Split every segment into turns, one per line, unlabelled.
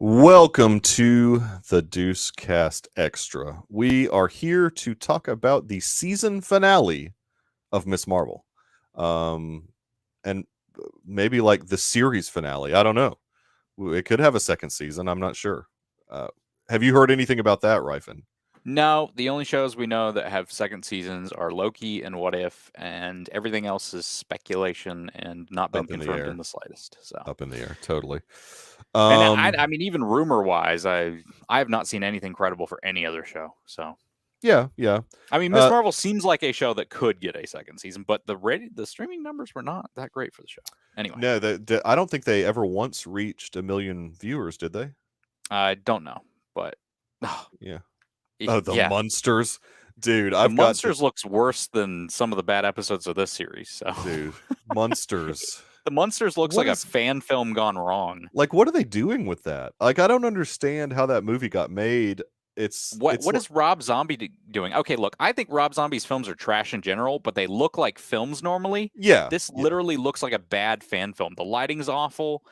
Welcome to the Deucecast Extra. We are here to talk about the season finale of Miss Marvel. And maybe like the series finale. I don't know. It could have a second season. I'm not sure. Have you heard anything about that, Ryfin?
No, the only shows we know that have second seasons are Loki and What If, and everything else is speculation and not been
Up in the
confirmed
air.
in the slightest. So,
Up in the air, totally.
and I mean, even rumor-wise, I have not seen anything credible for any other show. So,
yeah.
I mean, Miss Marvel seems like a show that could get a second season, but the streaming numbers were not that great for the show. Anyway,
no, I don't think they ever once reached 1 million viewers, did they?
I don't know, but
yeah. Oh, the Monsters. Dude,
the Monsters looks worse than some of the bad episodes of this series. So,
dude, Monsters.
The Monsters looks like a fan film gone wrong.
Like, what are they doing with that? Like, I don't understand how that movie got made.
What is Rob Zombie doing? Okay, look, I think Rob Zombie's films are trash in general, but they look like films normally.
Yeah.
This literally looks like a bad fan film. The lighting's awful.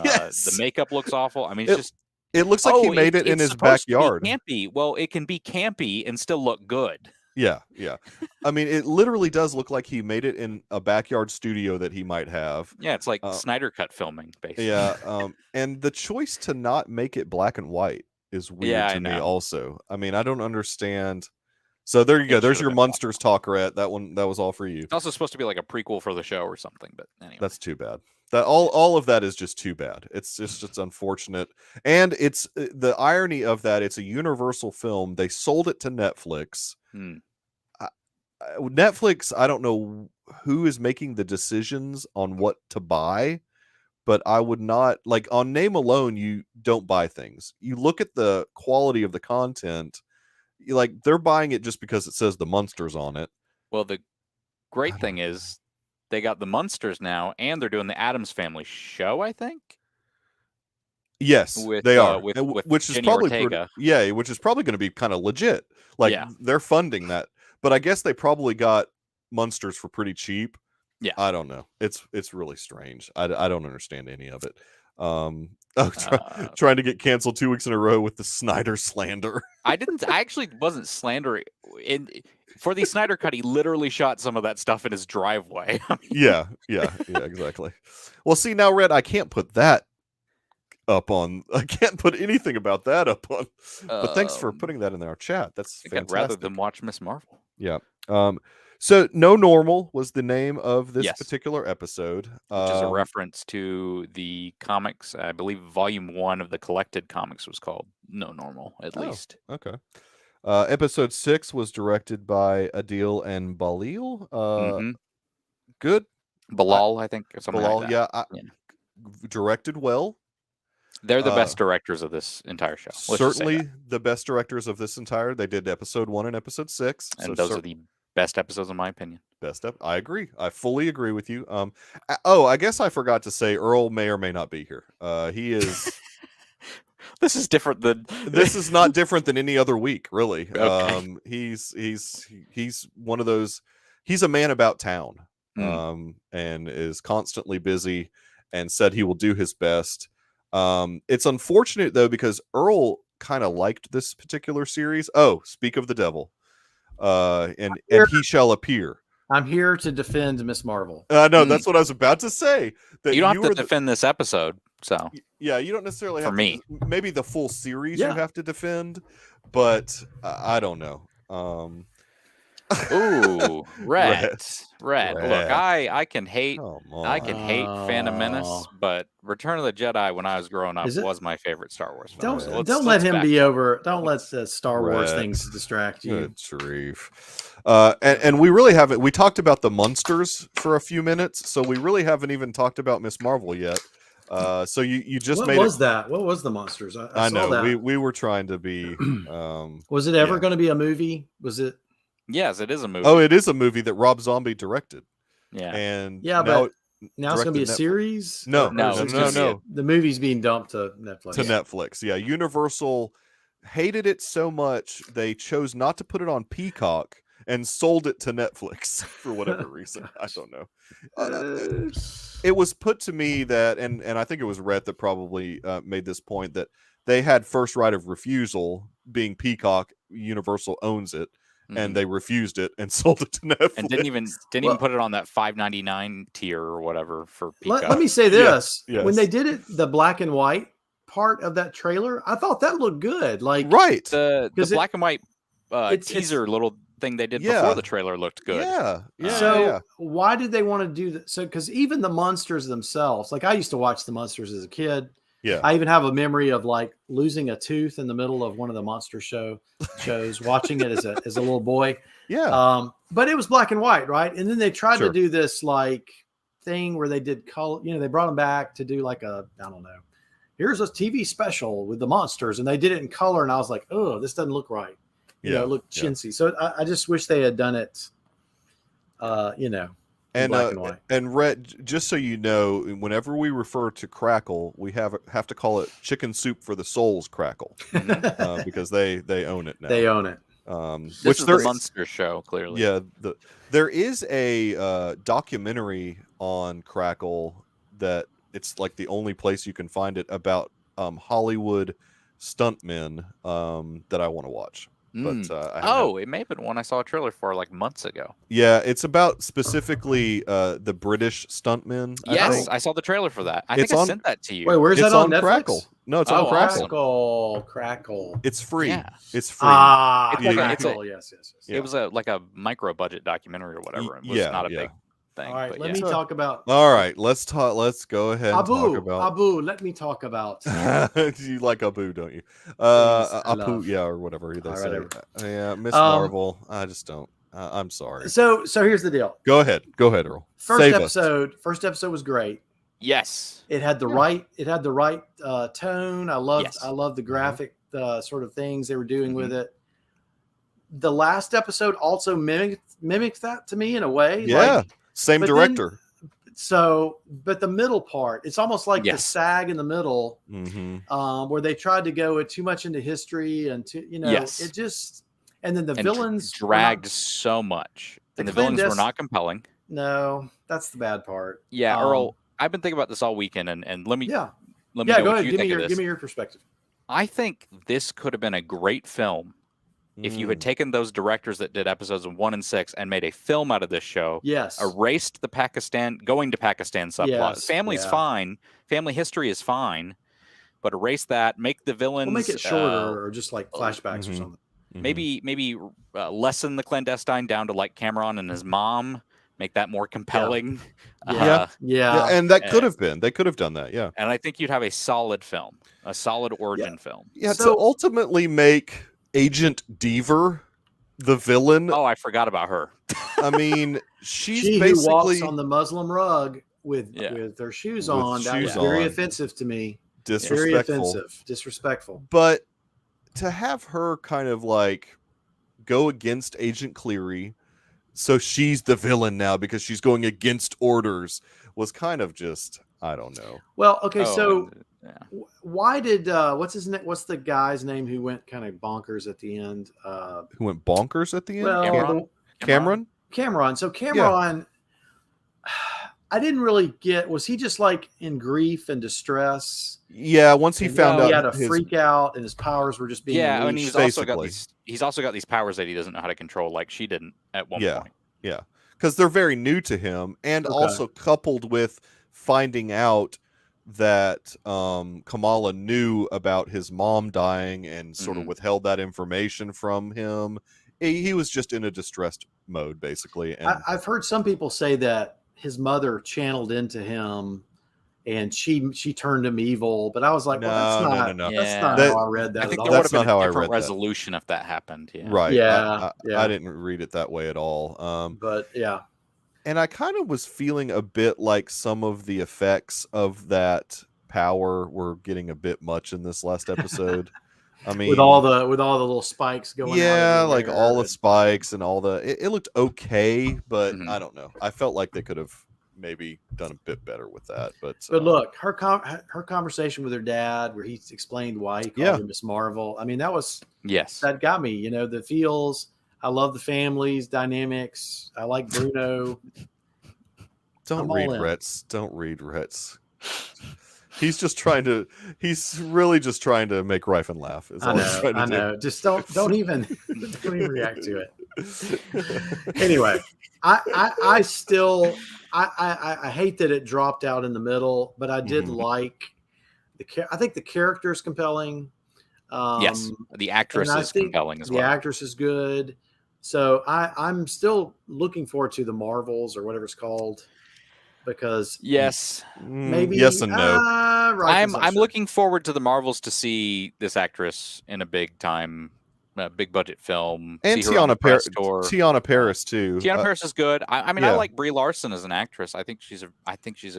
Yes.
The makeup looks awful. I mean, it's just...
It looks like he made it in his backyard.
Campy. Well, it can be campy and still look good.
Yeah. I mean, it literally does look like he made it in a backyard studio that he might have.
Yeah, it's like Snyder Cut filming, basically.
Yeah. And the choice to not make it black and white is weird to me also. I mean, I don't understand. So there you go. There's your Monsters talk, Rhett. That was all for you.
It's also supposed to be like a prequel for the show or something, but anyway.
That's too bad. That all of that is just too bad. It's just unfortunate. And it's the irony of that. It's a Universal film. They sold it to Netflix. Netflix, I don't know who is making the decisions on what to buy, but I would not, like, on name alone, you don't buy things. You look at the quality of the content, they're buying it just because it says the Monsters on it.
Well, the great thing is they got the Munsters now, and they're doing the Addams Family show, I think.
Yes, they are.
Which is probably
which is probably going to be kind of legit. They're funding that, but I guess they probably got Munsters for pretty cheap.
Yeah,
I don't know. It's really strange. I don't understand any of it. Trying to get canceled 2 weeks in a row with the Snyder slander.
I actually wasn't slandering. For the Snyder Cut, he literally shot some of that stuff in his driveway.
Yeah, exactly. Well, see, now, Red, I can't put that up on. I can't put anything about that up on. But thanks for putting that in our chat. That's fantastic.
Rather than watch Miss Marvel.
Yeah. So, No Normal was the name of this particular episode.
Which is a reference to the comics. I believe Volume 1 of the collected comics was called No Normal, at least.
Okay. Episode 6 was directed by Adil and Balil. Good.
Bilal, I think. Or something
Bilal,
like that.
Directed well.
They're the best directors of this entire show.
Certainly the best directors of this entire. They did episode 1 and episode 6.
And those are the best episodes, in my opinion.
I agree. I fully agree with you. I guess I forgot to say Earl may or may not be here. He is...
This is different than...
This is not different than any other week, really.
Okay.
He's one of those... He's a man about town. And is constantly busy and said he will do his best. It's unfortunate, though, because Earl kind of liked this particular series. Oh, speak of the devil. And he shall appear.
I'm here to defend Miss Marvel.
No, that's what I was about to say.
That you don't have to defend this episode. So
yeah, you don't necessarily have
to.
Maybe the full series you have to defend, but I don't know.
Ooh, Red. Look, I can hate Phantom Menace, but Return of the Jedi when I was growing up was my favorite Star Wars film.
Don't let him be over. Don't let the Star Wars things distract you.
Good Sharif. And we really haven't. We talked about the Munsters for a few minutes, so we really haven't even talked about Miss Marvel yet. So you just
what
made
was that? What was the Monsters? I
know
saw that.
we were trying to be.
Was it ever going to be a movie? Was it?
Yes, it is a movie.
Oh, it is a movie that Rob Zombie directed.
Yeah,
and
but now it's going to be a series.
No.
The movie's being dumped to Netflix.
Netflix, yeah. Universal hated it so much they chose not to put it on Peacock and sold it to Netflix for whatever reason. I don't know. It was put to me that, and I think it was Rhett that probably made this point, that they had first right of refusal, being Peacock. Universal owns it, and they refused it and sold it to Netflix.
And didn't even put it on that $5.99 tier or whatever for Peacock.
Let me say this:
yes.
when they did it, the black and white part of that trailer, I thought that looked good. Like
the black and white teaser little thing they did before the trailer looked good.
So why did they want to do that? So because even the monsters themselves, like I used to watch the monsters as a kid.
Yeah,
I even have a memory of like losing a tooth in the middle of one of the monster shows, watching it as a little boy.
Yeah.
But it was black and white, right? And then they tried to do this like thing where they did color. You know, they brought them back to do like I don't know. Here's a TV special with the monsters, and they did it in color, and I was like, oh, this doesn't look right. You know, it looked chintzy. So I just wish they had done it. You know.
And
black and white.
And Rhett, just so you know, whenever we refer to Crackle, we have to call it Chicken Soup for the Soul's Crackle because they own it now.
They own it.
Which is the Monster show, clearly.
Yeah, there is a documentary on Crackle that it's like the only place you can find it about Hollywood stuntmen that I want to watch. But
it may have been one I saw a trailer for like months ago.
Yeah, it's about specifically the British stuntmen.
Yes, I saw the trailer for that. I sent that to you.
Wait, where's that on Netflix?
Crackle. No, it's on Crackle.
Awesome. Crackle.
It's free.
Yeah.
It's free.
Yes.
It was like a micro budget documentary or whatever. It was not a big thing.
All right, let me talk about.
All right, let's go ahead and talk about
Abu. Let me talk about.
You like Abu, don't you? Abu, or whatever they say. Yeah, Miss Marvel. I just don't. I'm sorry.
So here's the deal.
Go ahead, Earl.
First episode was great.
Yes,
it had the right tone. I loved the graphic sort of things they were doing with it. The last episode also mimicked that to me in a way.
Yeah. Same director.
But the middle part, it's almost like the sag in the middle, where they tried to go too much into history and it just, and then the villains
dragged so much, and the villains were not compelling.
No, that's the bad part.
Yeah, Earl, I've been thinking about this all weekend, and let me know
go
what
ahead.
you think of this.
Give me your perspective.
I think this could have been a great film if you had taken those directors that did episodes 1 and 6 and made a film out of this show.
Yes.
Erased the going to Pakistan subplot.
Yes.
Family's fine. Family history is fine. But erase that. Make the villains.
We'll make it shorter or just like flashbacks or something.
Maybe lessen the clandestine down to like Cameron and his mom. Make that more compelling.
Yeah.
And that could have been. They could have done that. Yeah.
And I think you'd have a solid film, a solid origin film.
Yeah. So ultimately make Agent Deaver the villain.
Oh, I forgot about her.
I mean, she's
she
basically
walks on the Muslim rug with her shoes on. That was very offensive to me. Disrespectful.
But to have her kind of like go against Agent Cleary, so she's the villain now because she's going against orders, was kind of just, I don't know.
Well, okay, why did what's his name? What's the guy's name who went kind of bonkers at the end?
Who went bonkers at the end?
Well, Cameron. So Cameron, I didn't really get. Was he just like in grief and distress?
Yeah. Once he found out,
he had a freak out, and his powers were just being.
Yeah, and he's also got these powers that he doesn't know how to control, like she didn't at one point.
Yeah, because they're very new to him, and also coupled with finding out that Kamala knew about his mom dying and sort of withheld that information from him. He was just in a distressed mode, basically. And
I've heard some people say that his mother channeled into him and she turned him evil, but I was like, that's not how I read that.
I think
at all.
there would have been a different resolution if that happened. Yeah.
Right.
Yeah.
I didn't read it that way at all.
But yeah.
And I kind of was feeling a bit like some of the effects of that power were getting a bit much in this last episode. I mean,
with all the little spikes going.
Yeah, like all the spikes and all it looked okay, but I don't know. I felt like they could have maybe done a bit better with that. But
look, her conversation with her dad, where he explained why he called her Miss Marvel. I mean, that got me. The feels. I love the families, dynamics. I like Bruno.
Don't read Rhett's. He's really just trying to make Rifen laugh. Is all he's trying to do.
I know. Just don't even react to it. Anyway, I still hate that it dropped out in the middle, but I did like I think the character is compelling.
Yes, the actress is compelling as well.
The actress is good. So I'm still looking forward to the Marvels or whatever it's called, because
maybe yes and no.
I'm looking forward to the Marvels to see this actress in a big budget film,
and Tiana Paris too.
Tiana Paris is good. I mean, I like Brie Larson as an actress. I think she's a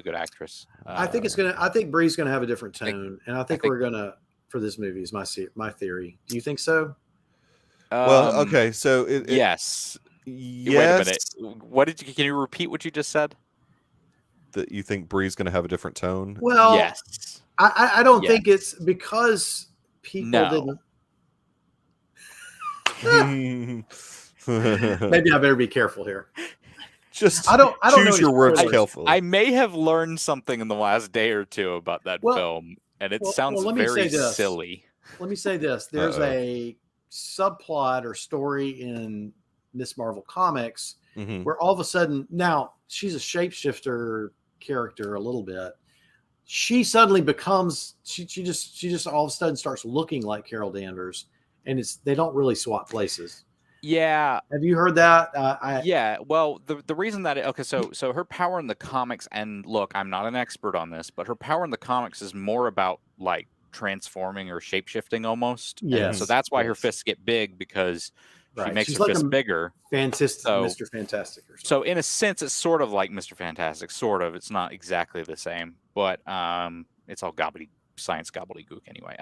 good actress.
I think Brie's gonna have a different tone, and I think we're gonna, for this movie, is my theory. Do you think so?
Well, okay, so
yes. Wait a minute. Can you repeat what you just said?
That you think Brie's going to have a different tone?
Well, yes. I don't think it's because people didn't. Maybe I better be careful here.
Just
I don't
choose your words carefully.
I may have learned something in the last day or two about that film, and it sounds very silly.
Let me say this. There's a subplot or story in Miss Marvel comics where all of a sudden, now she's a shapeshifter character a little bit. She suddenly becomes she just all of a sudden starts looking like Carol Danvers, and they don't really swap places.
Yeah.
Have you heard that?
Yeah. Well, the reason that so her power in the comics, and look, I'm not an expert on this, but her power in the comics is more about like transforming or shapeshifting almost.
Yeah.
So that's why her fists get big, because she makes her fists bigger.
Mr. Fantastic.
So in a sense, it's sort of like Mr. Fantastic. Sort of. It's not exactly the same, but it's all science gobbledygook anyway.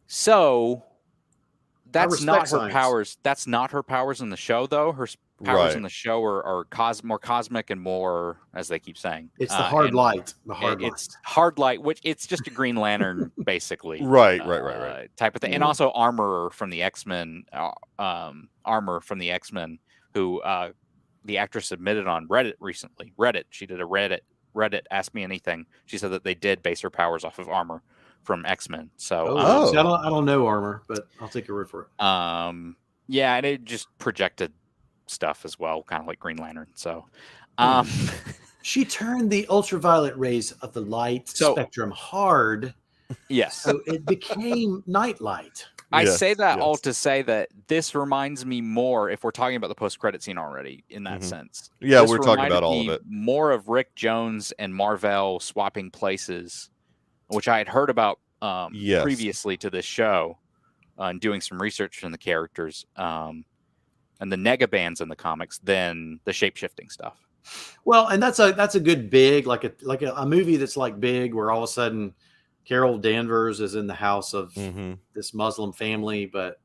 So that's not her powers. That's not her powers in the show, though. Her powers in the show are more cosmic and more, as they keep saying.
It's the hard light.
It's hard light, which it's just a Green Lantern, basically.
Right.
Type of thing, and also Armor from the X-Men. Who the actress admitted on Reddit recently. She did a Reddit Ask Me Anything. She said that they did base her powers off of Armor from X-Men. So,
see, I don't know Armor, but I'll take your word for it.
Yeah, and it just projected stuff as well, kind of like Green Lantern. So,
she turned the ultraviolet rays of the light spectrum hard.
Yes.
So it became nightlight.
I say that all to say that this reminds me more, if we're talking about the post-credit scene already, in that sense.
Yeah, we're talking about all of it.
More of Rick Jones and Marvel swapping places, which I had heard about previously to this show, and doing some research on the characters and the negabands in the comics, than the shape-shifting stuff.
Well, and that's a good Big, like a movie that's like Big, where all of a sudden Carol Danvers is in the house of this Muslim family, but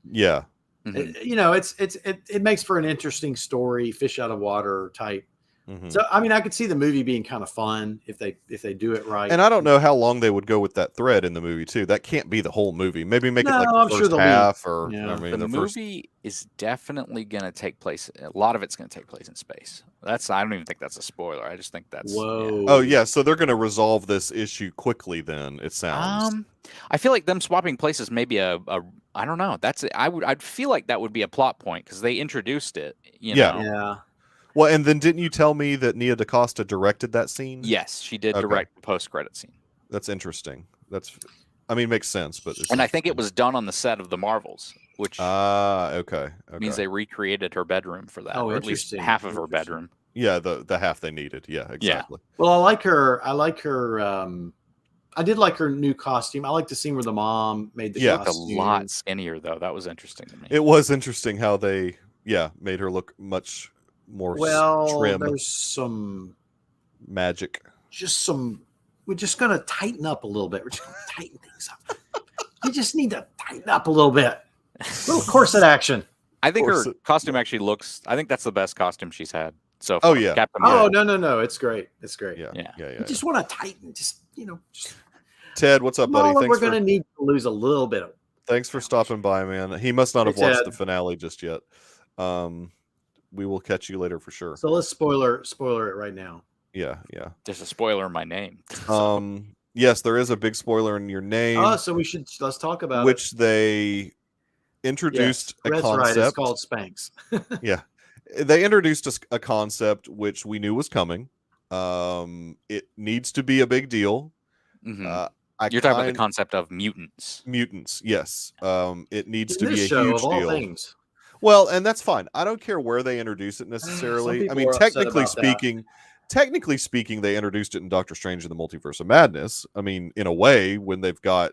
it makes for an interesting story, fish out of water type. So I mean, I could see the movie being kind of fun if they do it right.
And I don't know how long they would go with that thread in the movie too. That can't be the whole movie. Maybe make it like the first half, or
the movie is definitely going to take place. A lot of it's going to take place in space. I don't even think that's a spoiler. I just think that's.
Whoa.
Oh yeah, so they're going to resolve this issue quickly. Then it sounds.
I feel like them swapping places maybe I don't know. I'd feel like that would be a plot point, because they introduced it. You know?
Yeah.
Well, and then didn't you tell me that Nia DaCosta directed that scene?
Yes, she did direct the post-credit scene.
That's interesting. Makes sense, but
I think it was done on the set of the Marvels, which means they recreated her bedroom for that, or at least half of her bedroom.
Yeah, the half they needed. Yeah, exactly.
Yeah. Well, I like her. I did like her new costume. I like the scene where the mom made the costume.
A lot skinnier, though. That was interesting to me.
It was interesting how they made her look much more trim.
There's some
magic.
We're just going to tighten up a little bit. We're just going to tighten things up. You just need to tighten up a little bit. A little corset action.
I think her costume actually looks. I think that's the best costume she's had so far.
Oh yeah.
Captain
no. It's great. It's great.
Yeah.
You just want to tighten. Just.
Ted, what's up, buddy?
We're going to need to lose a little bit.
Thanks for stopping by, man. He must not have watched the finale just yet. We will catch you later for sure.
So let's spoiler it right now.
Yeah.
There's a spoiler in my name.
Yes, there is a big spoiler in your name.
Oh, so let's talk about
which they introduced a
that's
concept.
Right, it's called Spanx.
Yeah. They introduced a concept which we knew was coming. It needs to be a big deal.
Mm-hmm. You're talking about the concept of mutants.
Mutants, yes. It needs
in
to be a
show,
huge
of all
deal.
Things.
Well, and that's fine. I don't care where they introduce it necessarily. I mean, technically speaking, they introduced it in Doctor Strange in the Multiverse of Madness. I mean, in a way, when they've got,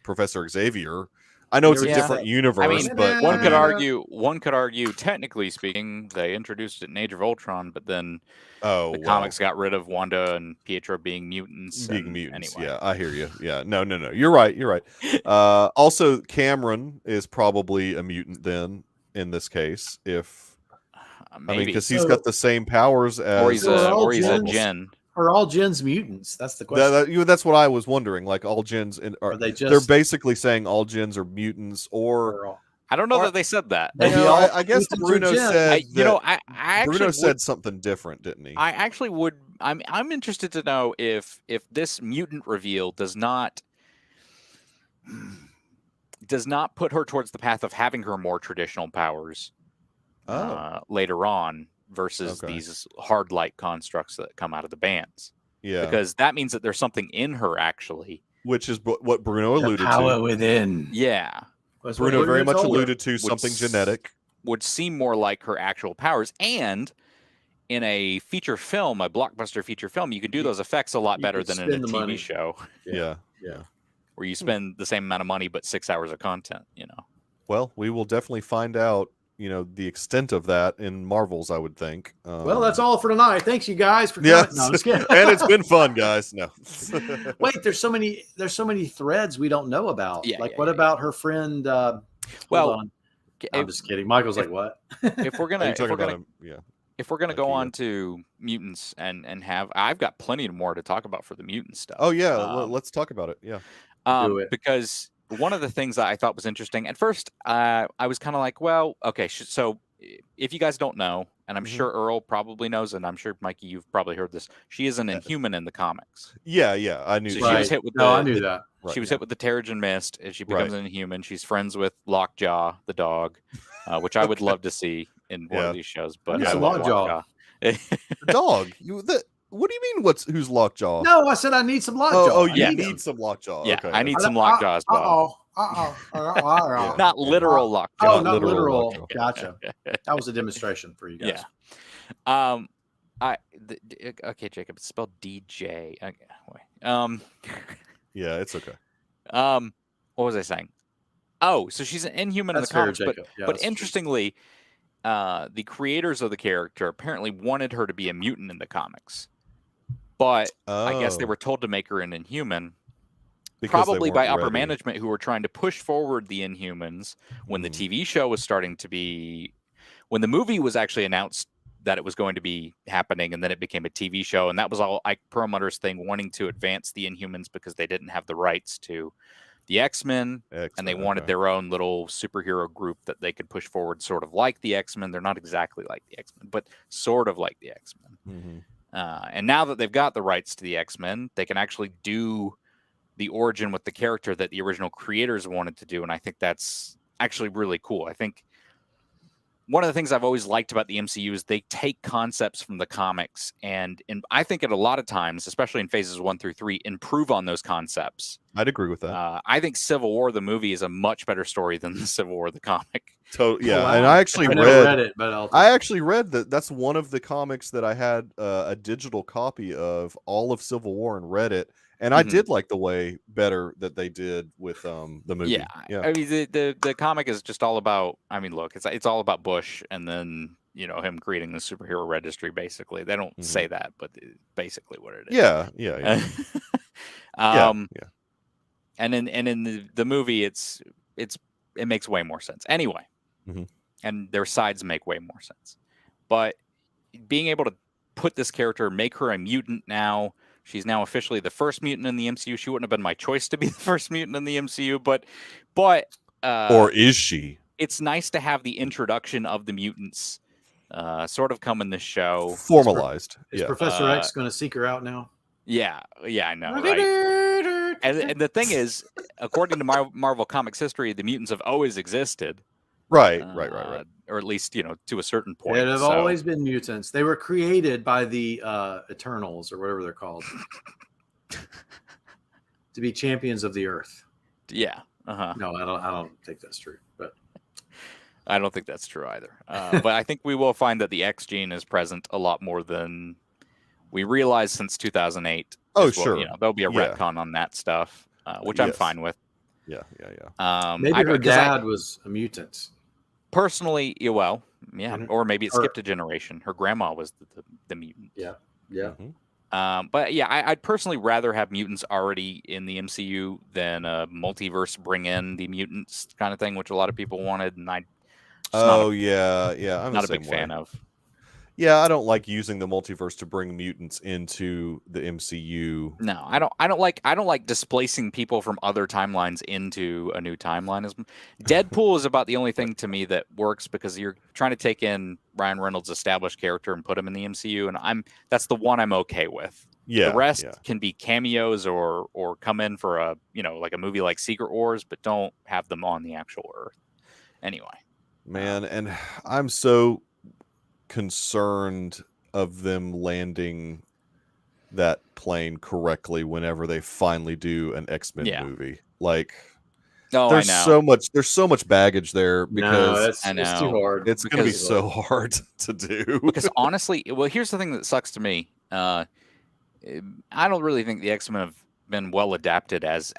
Professor Xavier. I know it's a different universe,
I mean,
but
one could argue, technically speaking, they introduced it in Age of Ultron, but then the comics got rid of Wanda and Pietro being mutants. Anyway.
Yeah, I hear you. Yeah, no. You're right. Also, Cameron is probably a mutant then in this case, if
maybe
because he's got the same powers as,
or he's a Jinn.
Are all Jinns mutants? That's the question.
That's what I was wondering. Like all Jinns, are they
just?
They're basically saying all Jinns are mutants, or
I don't know that they said that.
I guess Bruno said.
Bruno
said something different, didn't he?
I actually would. I'm interested to know if this mutant reveal does not put her towards the path of having her more traditional powers later on versus these hard light constructs that come out of the bands.
Yeah,
because that means that there's something in her actually,
which is what Bruno alluded to.
Power within.
Yeah.
Bruno very much alluded to something genetic.
Would seem more like her actual powers. And in a feature film, a blockbuster feature film, you can do those effects a lot better than in a TV show.
Yeah.
Where you spend the same amount of money but 6 hours of content,
Well, we will definitely find out, the extent of that in Marvels, I would think.
Well, that's all for tonight. Thanks, you guys, for coming. No, I'm just kidding.
And it's been fun, guys. No.
Wait, there's so many threads we don't know about. What about her friend? I'm just kidding. Michael's like, what?
If we're gonna go on to mutants and have, I've got plenty more to talk about for the mutant stuff.
Oh yeah, let's talk about it. Yeah,
do it.
Because one of the things that I thought was interesting at first, I was kind of like, well, okay, so if you guys don't know, and I'm sure Earl probably knows, and I'm sure Mikey, you've probably heard this, she is an Inhuman in the comics.
Yeah, I knew.
So
that.
She was hit with
I knew that.
She was hit with the Terrigen Mist, and she becomes an Inhuman. She's friends with Lockjaw, the dog, which I would love to see in one of these shows. But
Lockjaw.
The dog. What do you mean? Who's Lockjaw?
No, I said I need some Lockjaw.
Oh, you need some Lockjaw.
Yeah,
okay.
I need some Lockjaw as well. Not literal Lockjaw.
Oh, not literal. Lockjaw. Gotcha. That was a demonstration for you guys.
Yeah. Okay, Jacob. It's spelled DJ. Okay, wait.
Yeah, it's okay.
What was I saying? Oh, so she's an Inhuman in the comics, but interestingly, the creators of the character apparently wanted her to be a mutant in the comics, but I guess they were told to make her an Inhuman, probably by upper management who were trying to push forward the Inhumans when the TV show was starting to be, when the movie was actually announced that it was going to be happening, and then it became a TV show, and that was all Ike Perlmutter's thing, wanting to advance the Inhumans because they didn't have the rights to the X-Men, and they wanted their own little superhero group that they could push forward, sort of like the X-Men. They're not exactly like the X-Men, but sort of like the X-Men. And now that they've got the rights to the X-Men, they can actually do the origin with the character that the original creators wanted to do, and I think that's actually really cool. I think one of the things I've always liked about the MCU is they take concepts from the comics, and I think at a lot of times, especially in phases 1 through 3, improve on those concepts.
I'd agree with that.
I think Civil War, the movie, is a much better story than the Civil War, the comic.
Yeah, wow. And I actually read it, but I actually read that that's one of the comics that I had a digital copy of, all of Civil War, and read it. And I did like the way better that they did with the movie.
Yeah. I mean, the comic is just all about, I mean, look, it's all about Bush, and then, him creating the superhero registry, basically. They don't say that, but basically what it is.
Yeah.
And in the movie, it makes way more sense. Anyway. And their sides make way more sense. But being able to put this character, make her a mutant now, she's now officially the first mutant in the MCU. She wouldn't have been my choice to be the first mutant in the MCU, but
or is she?
It's nice to have the introduction of the mutants sort of come in this show.
Formalized.
Is Professor X going to seek her out now?
Yeah, I know, right? And the thing is, according to Marvel Comics history, the mutants have always existed.
Right.
Or at least, to a certain point.
There have always been mutants. They were created by the Eternals, or whatever they're called, to be champions of the Earth.
Yeah.
No, I don't think that's true. But
I don't think that's true either. But I think we will find that the X gene is present a lot more than we realized since 2008.
Oh, sure.
There'll be a retcon on that stuff, which I'm fine with.
Yeah.
Maybe her dad was a mutant.
Personally, or maybe it skipped a generation. Her grandma was the mutant.
Yeah.
Mm-hmm. But yeah, I'd personally rather have mutants already in the MCU than a multiverse bring in the mutants kind of thing, which a lot of people wanted, and I'm not a big fan of.
Yeah, I don't like using the multiverse to bring mutants into the MCU.
No, I don't like displacing people from other timelines into a new timeline. Deadpool is about the only thing to me that works, because you're trying to take in Ryan Reynolds' established character and put him in the MCU, and that's the one I'm okay with.
Yeah,
the rest can be cameos or come in for a like a movie like Secret Wars, but don't have them on the actual Earth. Anyway,
man, and I'm so concerned of them landing that plane correctly whenever they finally do an X-Men movie. Like, there's so much baggage there, because
it's too hard.
It's going to be so hard to do.
Because honestly, here's the thing that sucks to me. I don't really think the X-Men have been well adapted as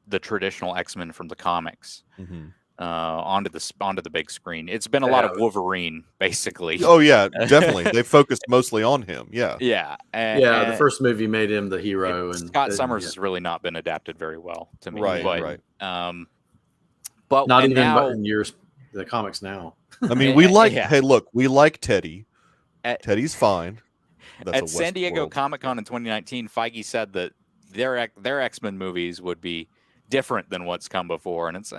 the traditional X-Men from the comics.
Mm-hmm.
Onto the big screen. It's been a lot of Wolverine, basically.
Oh yeah, definitely. They focused mostly on him. Yeah.
The first movie made him the hero, and
Scott Summers has really not been adapted very well to me.
Right.
But
not even
now,
in years the comics now.
I mean, we like. Hey, look, we like Teddy. Teddy's fine.
At San Diego Comic-Con in 2019, Feige said that their X-Men movies would be different than what's come before, and it's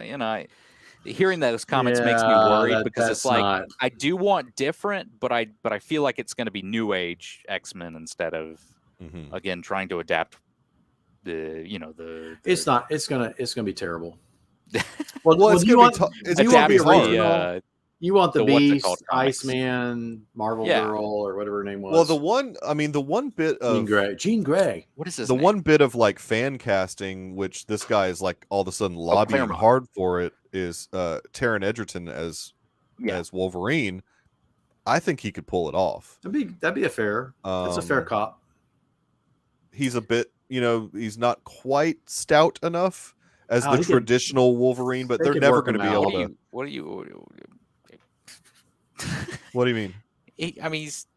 hearing those comments makes me worried, because it's like, I do want different, but I feel like it's going to be new age X-Men instead of again trying to adapt the
It's not. It's gonna be terrible.
It's going to be hard.
You want the Beast, Iceman, Marvel Girl, or whatever her name was.
Well, the one bit of
Jean Grey.
What is his
name?
The
one bit of like fan casting, which this guy is like all of a sudden lobbying hard for it, is Taron Egerton as Wolverine. I think he could pull it off.
That'd be a fair. It's a fair cop.
He's a bit, he's not quite stout enough as the traditional Wolverine, but they're never going to be able to.
What do you?
What do you mean?
He's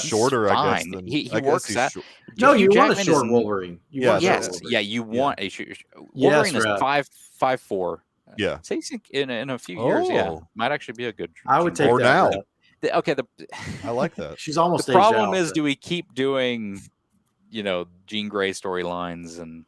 shorter,
fine.
I guess.
He works out.
No, you want a short Wolverine.
You want a Wolverine is 5'4".
Yeah.
So he's in a few years. Might actually be a good.
I would take
that. Or now.
I
like that.
She's almost.
The problem is, do we keep doing, Jean Grey storylines and?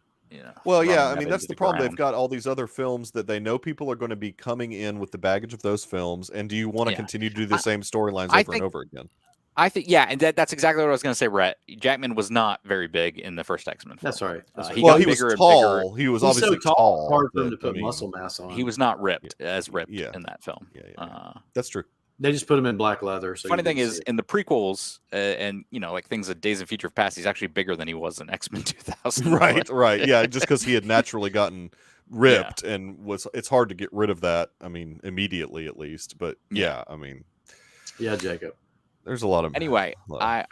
Well, yeah, I mean, that's the problem. They've got all these other films that they know people are going to be coming in with the baggage of those films, and do you want to continue to do the same storylines over and over again?
I think, and that's exactly what I was going to say, Rhett. Jackman was not very big in the first X-Men film.
That's right.
He was tall. He was obviously
so tall. Hard for him to put muscle mass on.
He was not ripped in that film.
That's true.
They just put him in black leather. So
funny thing is, in the prequels, and like things like Days of Future Past, he's actually bigger than he was in X-Men 2000.
Right. Yeah, just because he had naturally gotten ripped and it's hard to get rid of that. I mean, immediately at least. But I mean,
Jacob.
There's a lot of
I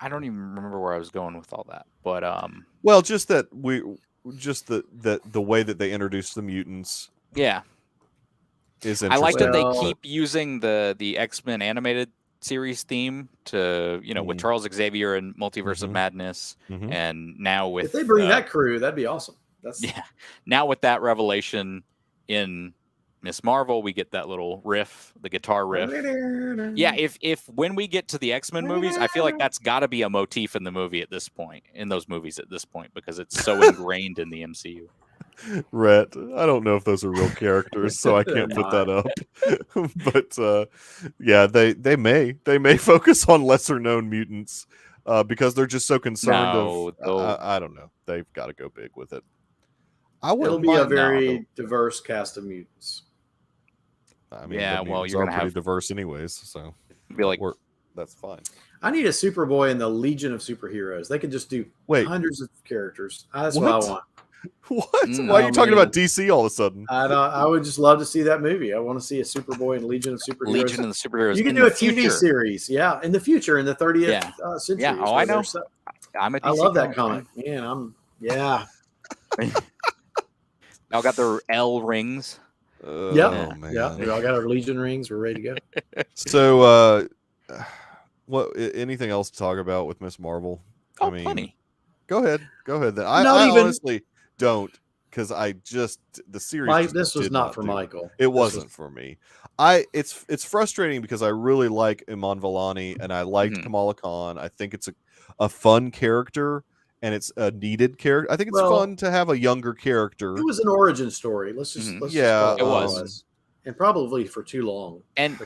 don't even remember where I was going with all that, but
well, just that the way that they introduced the mutants.
Yeah. I like that they keep using the X-Men animated series theme to with Charles Xavier and Multiverse of Madness, and now with
if they bring that crew, that'd be awesome.
Now with that revelation in Miss Marvel, we get that little riff, the guitar riff. If when we get to the X-Men movies, I feel like that's got to be a motif in those movies at this point, because it's so ingrained in the MCU.
Rhett. I don't know if those are real characters, so I can't put that up. But yeah, they may focus on lesser known mutants because they're just so concerned I don't know. They've got to go big with it.
It'll be a very diverse cast of mutants.
I mean, yeah, well, you're pretty diverse anyways, so
be like,
that's fine.
I need a Superboy in the Legion of Superheroes. They could just do hundreds of characters. That's what I want.
What? Why are you talking about DC all of a sudden?
I would just love to see that movie. I want to see a Superboy and Legion of Superheroes.
Legion of the Superheroes.
You can do a TV series, in the future, in the 30th century.
Yeah, I know.
I love that comic. Man,
Y'all got their L rings.
Yeah, we all got our Legion rings. We're ready to go.
So, what? Anything else to talk about with Miss Marvel?
Oh, plenty.
Go ahead. Then. I honestly don't, because the series.
This was not for Michael.
It wasn't for me. It's frustrating because I really like Iman Vellani and I liked Kamala Khan. I think it's a fun character. And it's a needed character. I think it's fun to have a younger character.
It was an origin story. Let's just
it was,
and probably for too long.
And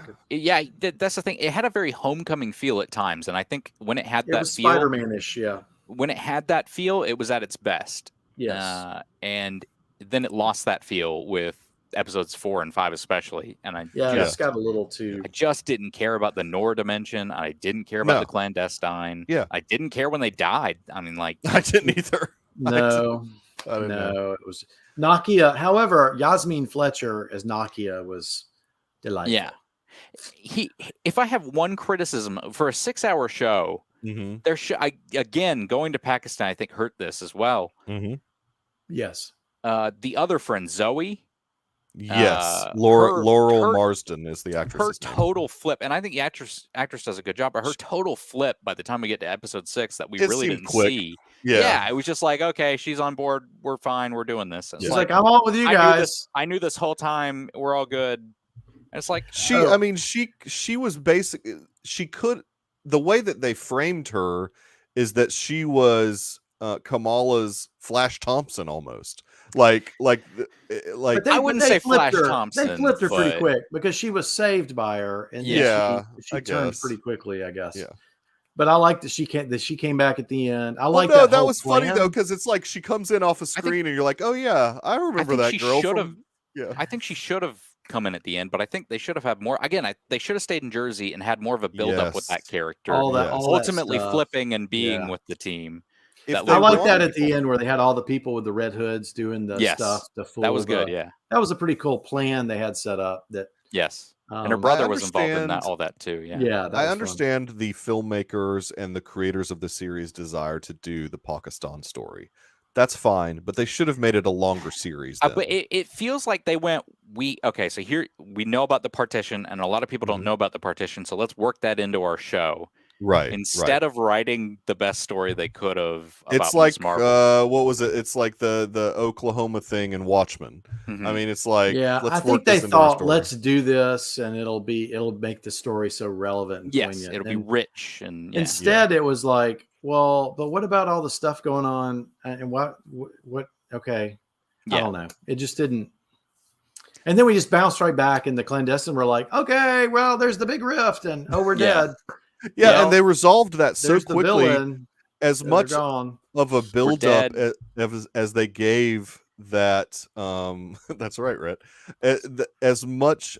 that's the thing. It had a very homecoming feel at times, and I think when it had that feel,
Spider-Man-ish,
when it had that feel, it was at its best.
Yes,
and then it lost that feel with episodes 4 and 5 especially, and
it's got a little too.
I just didn't care about the Nora dimension. I didn't care about the clandestine.
Yeah,
I didn't care when they died. I mean, like
I didn't either.
No, I didn't know. It was Nakia. However, Yasmin Fletcher as Nakia was delightful.
Yeah, if I have one criticism for a 6-hour show, again going to Pakistan, I think hurt this as well.
Yes,
the other friend Zoe.
Yes, Laurel Marsden is the actress.
Her total flip, and I think the actress does a good job, but her total flip by the time we get to episode 6 that we really didn't see. Yeah, it was just like, okay, she's on board. We're fine. We're doing this.
She's like, I'm on with you guys.
I knew this whole time. We're all good. And it's like
she was basically the way that they framed her is that she was Kamala's Flash Thompson almost. Like
I wouldn't say Flash Thompson.
They flipped her pretty quick because she was saved by her, and she turned pretty quickly, I guess.
Yeah,
but I like that she came back at the end. I like
that was funny though, because it's like she comes in off a screen and you're like, oh yeah, I remember that girl.
I think she should have come in at the end, but I think they should have had more. Again, they should have stayed in Jersey and had more of a build up with that character. Ultimately flipping and being with the team.
I like that at the end where they had all the people with the red hoods doing the stuff.
That was good.
That was a pretty cool plan they had set up.
And her brother was involved in all that too.
I
understand the filmmakers and the creators of the series' desire to do the Pakistan story. That's fine, but they should have made it a longer series.
But it feels like they went. So here we know about the partition, and a lot of people don't know about the partition. So let's work that into our show.
Right.
Instead of writing the best story they could have.
It's like what was it? It's like the Oklahoma thing in Watchmen. I mean, it's like
I think they thought let's do this and it'll make the story so relevant and poignant.
It'll be rich and
instead it was like, well, but what about all the stuff going on and what okay. I don't know. It just didn't. And then we just bounced right back in the clandestine. We're like, okay, well, there's the big rift and we're dead.
Yeah, and they resolved that so quickly. As much of a build up as they gave that. That's right, Rhett. As much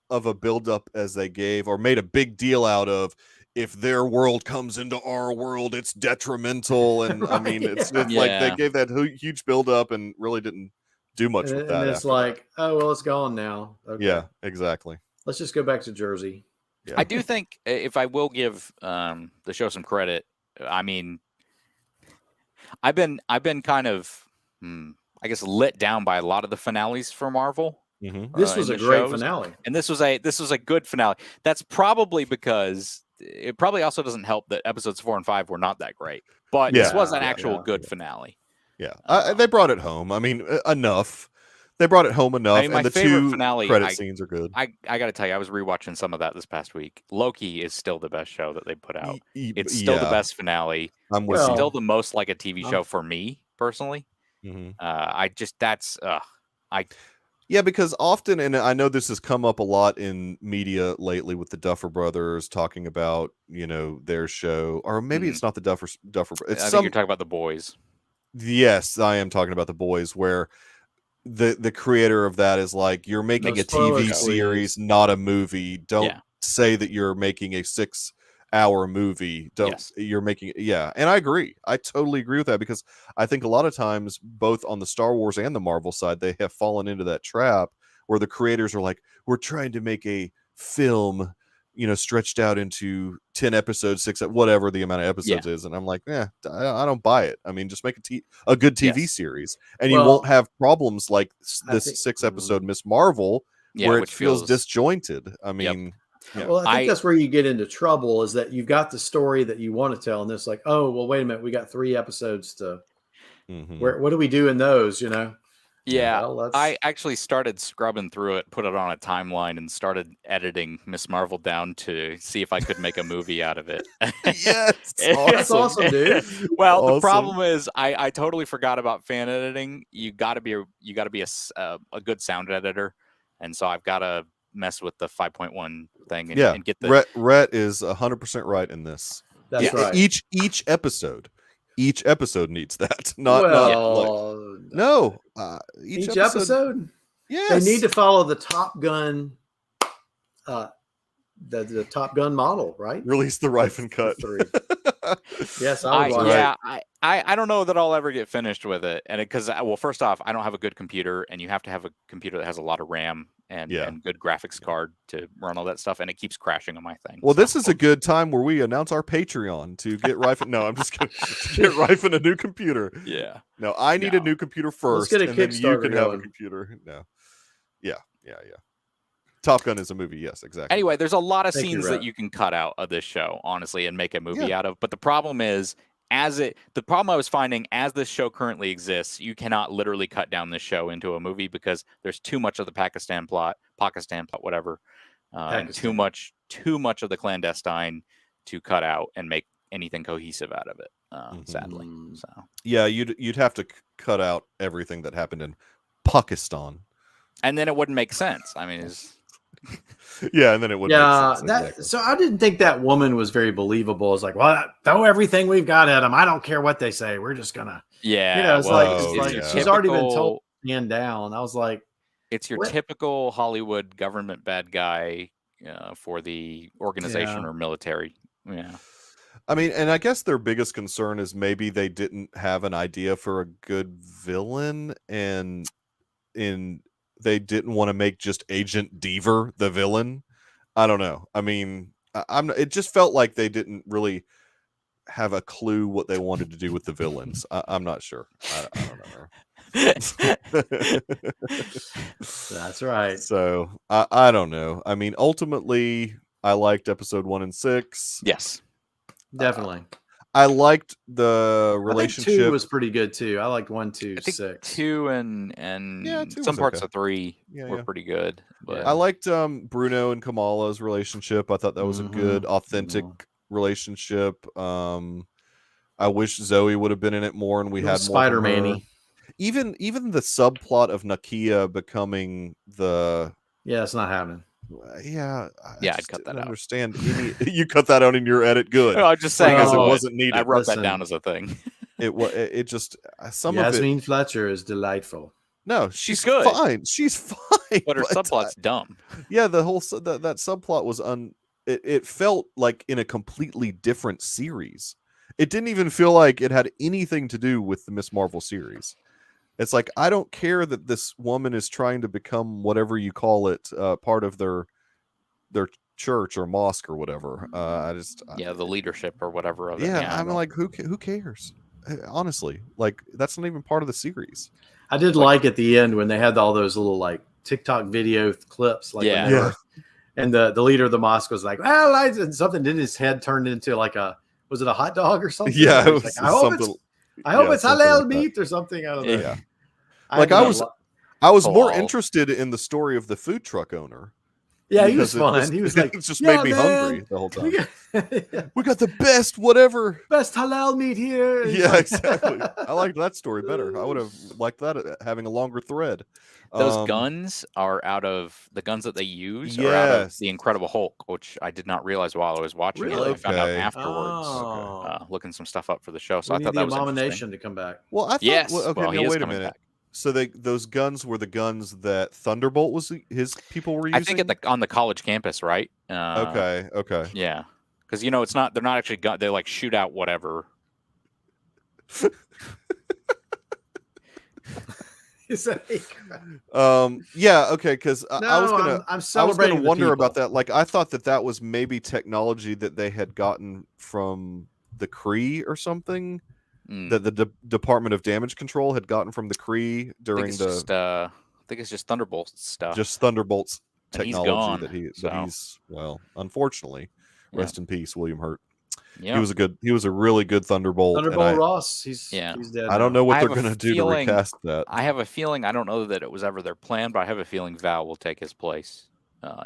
of a build up as they gave, or made a big deal out of, if their world comes into our world, it's detrimental. And I mean, it's like they gave that huge build up and really didn't do much with that.
And it's like, oh well, it's gone now. Okay.
Yeah, exactly.
Let's just go back to Jersey.
Yeah.
I do think, if I will give the show some credit, I mean, I've been kind of, I guess, let down by a lot of the finales for Marvel.
This was a great finale,
and this was a good finale. That's probably because it probably also doesn't help that episodes 4 and 5 were not that great, but this was an actual good finale.
Yeah, they brought it home. I mean, enough. They brought it home enough, and the two credit scenes are good.
I got to tell you, I was rewatching some of that this past week. Loki is still the best show that they put out. It's still the best finale. It's still the most like a TV show for me, personally.
Yeah, because often, and I know this has come up a lot in media lately with the Duffer Brothers talking about, their show, or maybe it's not the Duffer. It's
I think you're talking about The Boys.
Yes, I am talking about The Boys, where the creator of that is like, you're making a TV series, not a movie. Don't say that you're making a 6-hour movie. You're making and I agree. I totally agree with that, because I think a lot of times, both on the Star Wars and the Marvel side, they have fallen into that trap where the creators are like, we're trying to make a film, stretched out into 10 episodes, 6, whatever the amount of episodes is. And I'm like, I don't buy it. I mean, just make a good TV series, and you won't have problems like this 6-episode Miss Marvel, where it feels disjointed. I mean,
well, I think that's where you get into trouble, is that you've got the story that you want to tell, and it's like, oh, well, wait a minute, we got 3 episodes to what do we do in those,
Yeah, well, I actually started scrubbing through it, put it on a timeline, and started editing Miss Marvel down to see if I could make a movie out of it.
Yes,
that's awesome, dude.
Well, the problem is I totally forgot about fan editing. You got to be a good sound editor, and so I've got to mess with the 5.1 thing and get the
Rhett is 100% right in this.
That's right.
Each episode needs that. Each episode. Yes.
They need to follow the Top Gun, the Top Gun model, right?
Release the Rife and Cut.
Yes,
I don't know that I'll ever get finished with it, and because first off, I don't have a good computer, and you have to have a computer that has a lot of RAM and good graphics card to run all that stuff, and it keeps crashing on my thing.
Well, this is a good time where we announce our Patreon to get Rife. No, I'm just kidding. To get Rife in a new computer.
Yeah.
No, I need a new computer first, and then you can have a computer. No. Yeah. Top Gun is a movie. Yes, exactly.
Anyway, there's a lot of scenes that you can cut out of this show, honestly, and make a movie out of. But the problem is, the problem I was finding as this show currently exists, you cannot literally cut down this show into a movie, because there's too much of the Pakistan plot, whatever, and too much of the clandestine to cut out and make anything cohesive out of it. Sadly, so
yeah, you'd have to cut out everything that happened in Pakistan,
and then it wouldn't make sense. I mean,
and then it would. Yeah, make sense.
Exactly. So I didn't think that woman was very believable. It's like, well, throw everything we've got at them. I don't care what they say. We're just gonna.
Yeah,
it's like she's already been told to stand down. I was like,
it's your typical Hollywood government bad guy for the organization or military. Yeah.
I mean, and I guess their biggest concern is maybe they didn't have an idea for a good villain, and they didn't want to make just Agent Deaver the villain. I don't know. I mean, it just felt like they didn't really have a clue what they wanted to do with the villains. I'm not sure. I don't know.
That's right.
So I don't know. I mean, ultimately, I liked episode 1 and 6.
Yes,
definitely.
I liked the relationship.
2 was pretty good too. I liked 1, 2, 6.
2 and some parts of 3 were pretty good. But
I liked Bruno and Kamala's relationship. I thought that was a good, authentic relationship. I wish Zoe would have been in it more, and we had
Spider-Man-y.
Even the subplot of Nakia becoming the
it's not happening.
I'd cut that out.
Understand? You cut that out in your edit. Good.
I'm just saying,
because it wasn't needed.
I wrote that down as a thing.
It just some
Yasmin
of it.
Fletcher is delightful.
No, she's
good.
Fine. She's fine.
But her subplot's dumb.
Yeah, the whole that subplot was It felt like in a completely different series. It didn't even feel like it had anything to do with the Miss Marvel series. It's like, I don't care that this woman is trying to become whatever you call it, part of their church or mosque or whatever.
The leadership or whatever of it.
Yeah, I'm like, who cares? Honestly, like, that's not even part of the series.
I did like at the end when they had all those little like TikTok video clips, like and the leader of the mosque was like, well, and something did his head turned into like was it a hot dog or something?
Yeah, it was
like, I hope it's halal meat or something. I don't know.
Yeah. I was more interested in the story of the food truck owner,
Yeah, he was fun. He was like,
it just made me hungry the whole time. We got the best
best halal meat here.
Yeah, exactly. I liked that story better. I would have liked that having a longer thread.
Those guns are out of the guns that they use are out of the Incredible Hulk, which I did not realize while I was watching it. I found out afterwards, looking some stuff up for the show. So I thought that was
Abomination to come back.
Well, I thought,
yes.
Wait a minute. Back. So those guns were the guns that Thunderbolt his people were using.
I think on the college campus, right?
Okay.
Yeah, because it's not. They're not actually gun. They like shoot out whatever.
Yeah, okay, because I was gonna wonder about that. Like, I thought that was maybe technology that they had gotten from the Kree or something, that the Department of Damage Control had gotten from the Kree during
I think it's just Thunderbolt stuff.
Just Thunderbolt's technology
that
he's unfortunately, rest in peace, William Hurt.
Yeah.
He was a really good Thunderbolt.
Thunderbolt Ross, he's dead.
I don't know what they're going to do to recast that.
I have a feeling, I don't know that it was ever their plan, but I have a feeling Val will take his place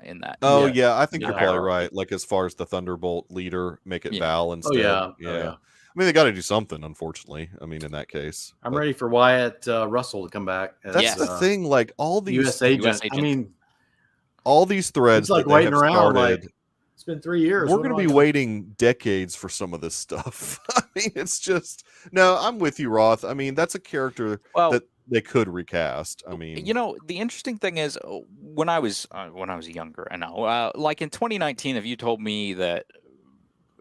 in that.
Oh, yeah, I think you're probably right. Like, as far as the Thunderbolt leader, make it Val instead.
Oh, yeah.
I mean, they got to do something, unfortunately. I mean, in that case.
I'm ready for Wyatt Russell to come back.
That's the thing. Like, all these...
US agent. I mean...
All these threads
like
that
waiting around
started,
it's been 3 years.
We're going to be waiting decades for some of this stuff. I mean, it's just... No, I'm with you, Roth. I mean, that's a character that they could recast. I mean...
the interesting thing is, when I was younger, I know, like in 2019, if you told me that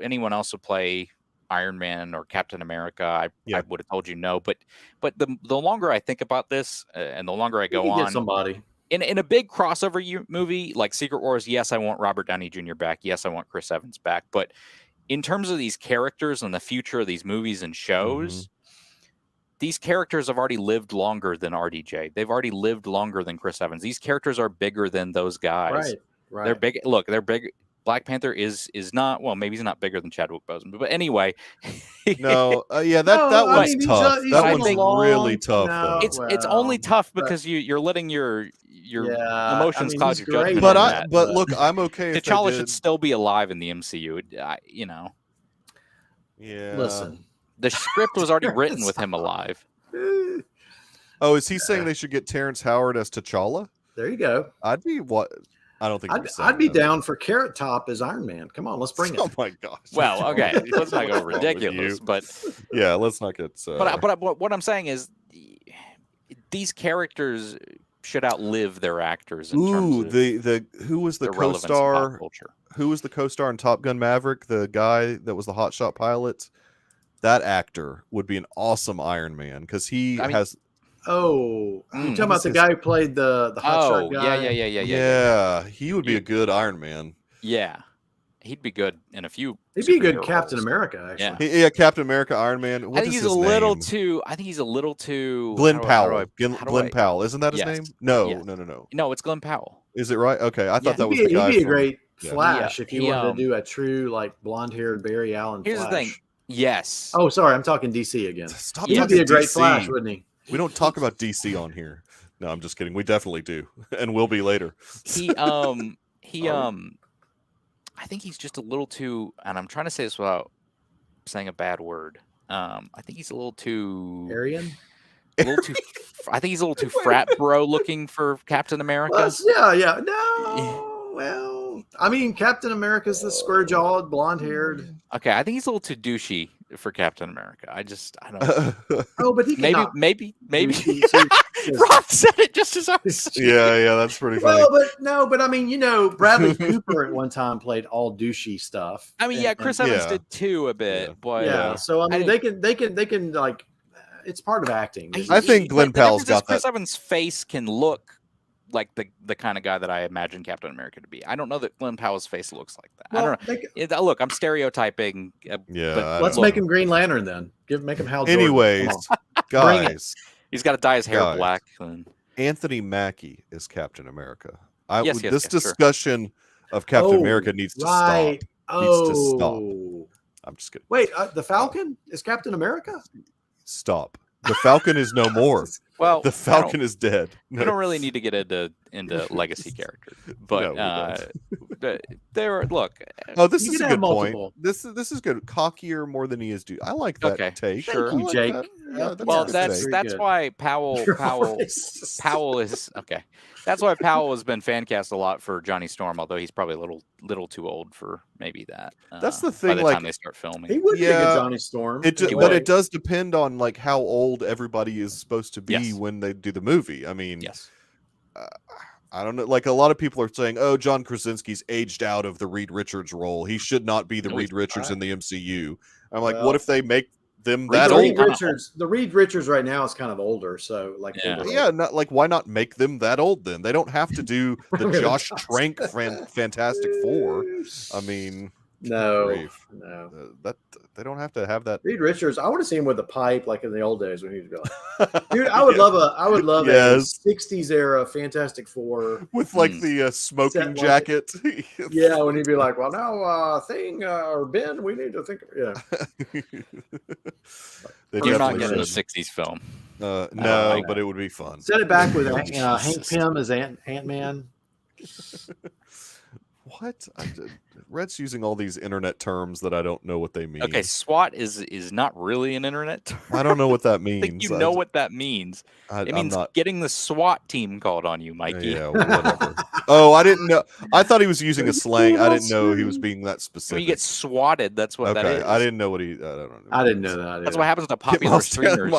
anyone else would play Iron Man or Captain America, I would have told you no. But the longer I think about this, and the longer I go on...
Get somebody.
In a big crossover movie like Secret Wars, yes, I want Robert Downey Jr. back. Yes, I want Chris Evans back. But in terms of these characters and the future of these movies and shows, these characters have already lived longer than RDJ. They've already lived longer than Chris Evans. These characters are bigger than those guys.
Right.
They're big. Look, they're big. Black Panther is not, well, maybe he's not bigger than Chadwick Boseman, but anyway.
No, that one's tough. That one's really tough.
No,
it's only tough because you're letting your emotions cloud your judgment.
But look, I'm okay.
T'Challa should still be alive in the MCU.
Yeah.
Listen,
the script was already written with him alive.
Oh, is he saying they should get Terrence Howard as T'Challa?
There you go.
I'd be I don't think
I'd be down for Carrot Top as Iron Man. Come on, let's bring it.
Oh my gosh.
Well, okay, let's not go ridiculous, but
yeah, let's not get.
But what I'm saying is, these characters should outlive their actors. In terms of
who was the co-star? Who was the co-star in Top Gun Maverick? The guy that was the hotshot pilot. That actor would be an awesome Iron Man because has.
Oh, you're talking about the guy who played the hotshot guy?
Yeah. He would be a good Iron Man.
Yeah, he'd be good in a few.
He'd be a good Captain America, actually.
Yeah, Captain America, Iron Man.
I think he's a little too.
Glenn Powell. Glenn Powell, isn't that his name? No.
No, it's Glenn Powell.
Is it right? Okay, I thought that was the guy.
He'd be a great Flash if you wanted to do a true like blonde-haired Barry Allen.
Here's
Flash.
The thing. Yes.
Oh, sorry, I'm talking DC again.
He'd
be a great Flash, wouldn't he?
We don't talk about DC on here. No, I'm just kidding. We definitely do, and will be later.
I think he's just a little too, and I'm trying to say this without saying a bad word. I think he's a little too
Aryan.
I think he's a little too frat bro looking for Captain America.
Well, yeah. No, well, I mean, Captain America's the square-jawed, blonde-haired.
Okay, I think he's a little too douchey for Captain America. I don't.
Oh, but he can
maybe. Rob said it just as I was.
Yeah, that's pretty funny.
Well, but I mean, Bradley Cooper at one time played all douchey stuff.
I mean, Chris Evans did too a bit, but
so I mean, they can like, it's part of acting.
I think Glenn Powell's got that.
Chris Evans' face can look like the kind of guy that I imagine Captain America to be. I don't know that Glenn Powell's face looks like that.
Well,
I don't know. Look, I'm stereotyping.
Let's make him Green Lantern then. Make him Hal Jordan.
Anyways, guys,
he's got to dye his hair black.
Anthony Mackie is Captain America. This discussion of Captain America needs to stop. Needs to stop. I'm just kidding.
Wait, the Falcon is Captain America?
Stop. The Falcon is no more.
Well,
the Falcon is dead.
No. We don't really need to get into legacy characters, but look.
Oh, this is a good point. This is good. Cockier more than he is due. I like that take.
Sure. Thank you, Jake.
Well, that's why Powell is okay. That's why Powell has been fan cast a lot for Johnny Storm, although he's probably a little too old for maybe that.
That's the thing.
By the time they start filming,
he would be a good Johnny Storm.
But it does depend on like how old everybody is supposed to be when they do the movie. I mean, I don't know. Like a lot of people are saying, "Oh, John Krasinski's aged out of the Reed Richards role. He should not be the Reed Richards in the MCU." I'm like, what if they make them that old?
The Reed Richards right now is kind of older, so like
not like why not make them that old then? They don't have to do the Josh Trank Fantastic Four. I mean,
no,
that they don't have to have that.
Reed Richards, I want to see him with a pipe like in the old days when he was going. Dude, I would love a 60s era Fantastic Four
with like the smoking jacket.
Yeah, when he'd be like, "Well, now Thing or Ben, we need to think."
You're not getting a 60s film.
No, but it would be fun.
Set it back with Hank Pym as Ant-Man.
What? Red's using all these internet terms that I don't know what they mean.
Okay, SWAT is not really an internet term.
I don't know what that means.
I think you know what that means. It means getting the SWAT team called on you, Mikey.
Yeah, whatever. Oh, I didn't know. I thought he was using a slang. I didn't know he was being that specific.
When you get swatted, that's what that is.
I didn't know what he. I don't know.
I didn't know that.
That's what happens to popular streamers.